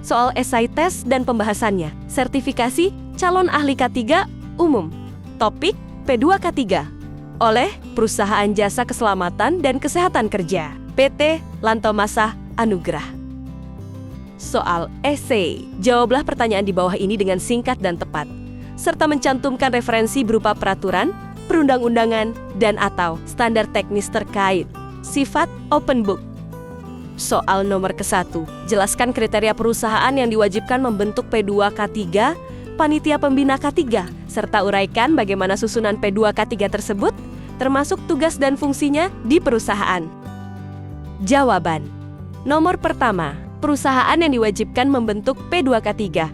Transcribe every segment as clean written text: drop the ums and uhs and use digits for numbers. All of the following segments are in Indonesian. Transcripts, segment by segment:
soal esai tes dan pembahasannya. Sertifikasi calon ahli K3 umum. Topik P2K3 oleh Perusahaan Jasa Keselamatan dan Kesehatan Kerja PT Lantomasa Anugrah. Soal esai. Jawablah pertanyaan di bawah ini dengan singkat dan tepat, serta mencantumkan referensi berupa peraturan, perundang-undangan, dan/atau standar teknis terkait. Sifat open book. Soal nomor ke-1. Jelaskan kriteria perusahaan yang diwajibkan membentuk P2K3, panitia pembina K3, serta uraikan bagaimana susunan P2K3 tersebut, termasuk tugas dan fungsinya di perusahaan. Jawaban. Nomor pertama, perusahaan yang diwajibkan membentuk P2K3.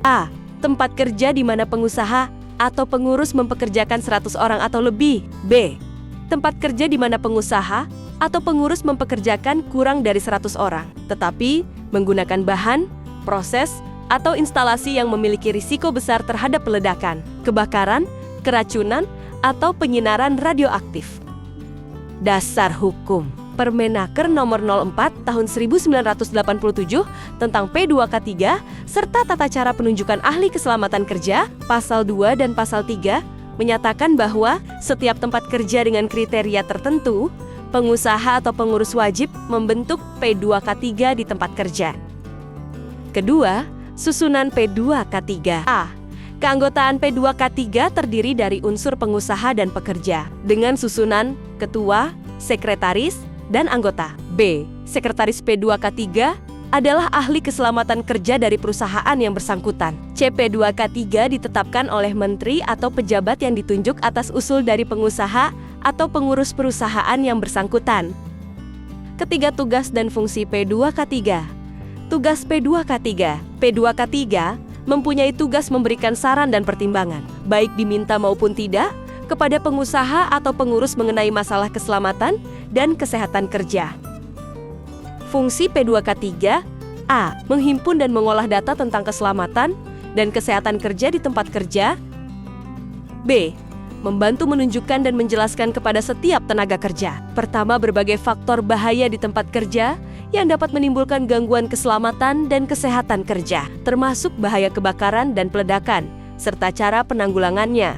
A. Tempat kerja di mana pengusaha atau pengurus mempekerjakan 100 orang atau lebih. B. Tempat kerja di mana pengusaha atau pengurus mempekerjakan kurang dari 100 orang, tetapi menggunakan bahan, proses, atau instalasi yang memiliki risiko besar terhadap peledakan, kebakaran, keracunan, atau penyinaran radioaktif. Dasar hukum. Permenaker Nomor 04 Tahun 1987 tentang P2K3 serta tata cara penunjukan ahli keselamatan kerja, Pasal 2 dan Pasal 3 menyatakan bahwa setiap tempat kerja dengan kriteria tertentu, pengusaha atau pengurus wajib membentuk P2K3 di tempat kerja. Kedua, susunan P2K3. A. Keanggotaan P2K3 terdiri dari unsur pengusaha dan pekerja dengan susunan ketua, sekretaris, dan anggota. B. Sekretaris P2K3 adalah ahli keselamatan kerja dari perusahaan yang bersangkutan. P2K3 ditetapkan oleh menteri atau pejabat yang ditunjuk atas usul dari pengusaha atau pengurus perusahaan yang bersangkutan. Ketiga, tugas dan fungsi P2K3. Tugas P2K3. P2K3 mempunyai tugas memberikan saran dan pertimbangan, baik diminta maupun tidak, kepada pengusaha atau pengurus mengenai masalah keselamatan dan kesehatan kerja. Fungsi P2K3. A. Menghimpun dan mengolah data tentang keselamatan dan kesehatan kerja di tempat kerja. B. Membantu menunjukkan dan menjelaskan kepada setiap tenaga kerja. Pertama, berbagai faktor bahaya di tempat kerja yang dapat menimbulkan gangguan keselamatan dan kesehatan kerja, termasuk bahaya kebakaran dan peledakan, serta cara penanggulangannya.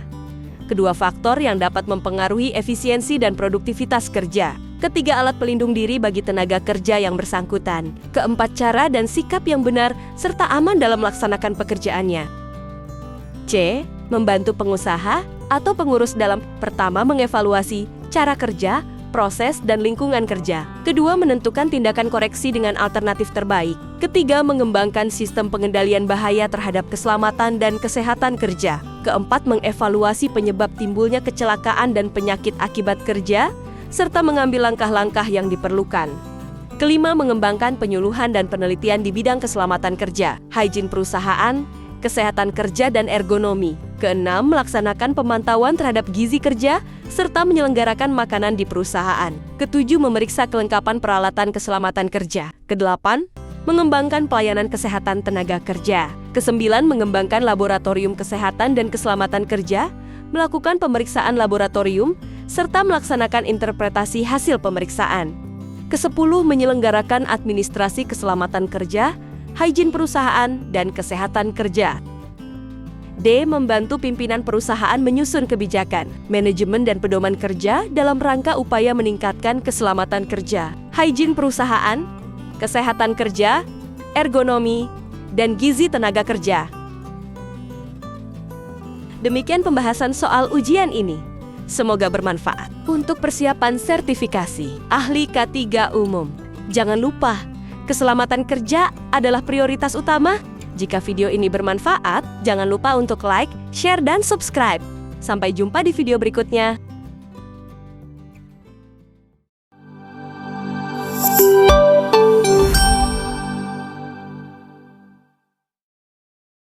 Kedua, faktor yang dapat mempengaruhi efisiensi dan produktivitas kerja. Ketiga, alat pelindung diri bagi tenaga kerja yang bersangkutan. Keempat, cara dan sikap yang benar serta aman dalam melaksanakan pekerjaannya. C. Membantu pengusaha atau pengurus dalam pertama, mengevaluasi cara kerja, proses, dan lingkungan kerja. Kedua, menentukan tindakan koreksi dengan alternatif terbaik. Ketiga, mengembangkan sistem pengendalian bahaya terhadap keselamatan dan kesehatan kerja. Keempat, mengevaluasi penyebab timbulnya kecelakaan dan penyakit akibat kerja, serta mengambil langkah-langkah yang diperlukan. Kelima, mengembangkan penyuluhan dan penelitian di bidang keselamatan kerja, hygiene perusahaan, kesehatan kerja, dan ergonomi. Keenam, melaksanakan pemantauan terhadap gizi kerja, serta menyelenggarakan makanan di perusahaan. Ketujuh, memeriksa kelengkapan peralatan keselamatan kerja. Kedelapan, mengembangkan pelayanan kesehatan tenaga kerja. Kesembilan, mengembangkan laboratorium kesehatan dan keselamatan kerja, melakukan pemeriksaan laboratorium, serta melaksanakan interpretasi hasil pemeriksaan. Kesepuluh, menyelenggarakan administrasi keselamatan kerja, hygiene perusahaan, dan kesehatan kerja. D. Membantu pimpinan perusahaan menyusun kebijakan, manajemen, dan pedoman kerja dalam rangka upaya meningkatkan keselamatan kerja, hygiene perusahaan, kesehatan kerja, ergonomi, dan gizi tenaga kerja. Demikian pembahasan soal ujian ini. Semoga bermanfaat untuk persiapan sertifikasi ahli K3 umum. Jangan lupa, keselamatan kerja adalah prioritas utama. Jika video ini bermanfaat, jangan lupa untuk like, share, dan subscribe. Sampai jumpa di video berikutnya.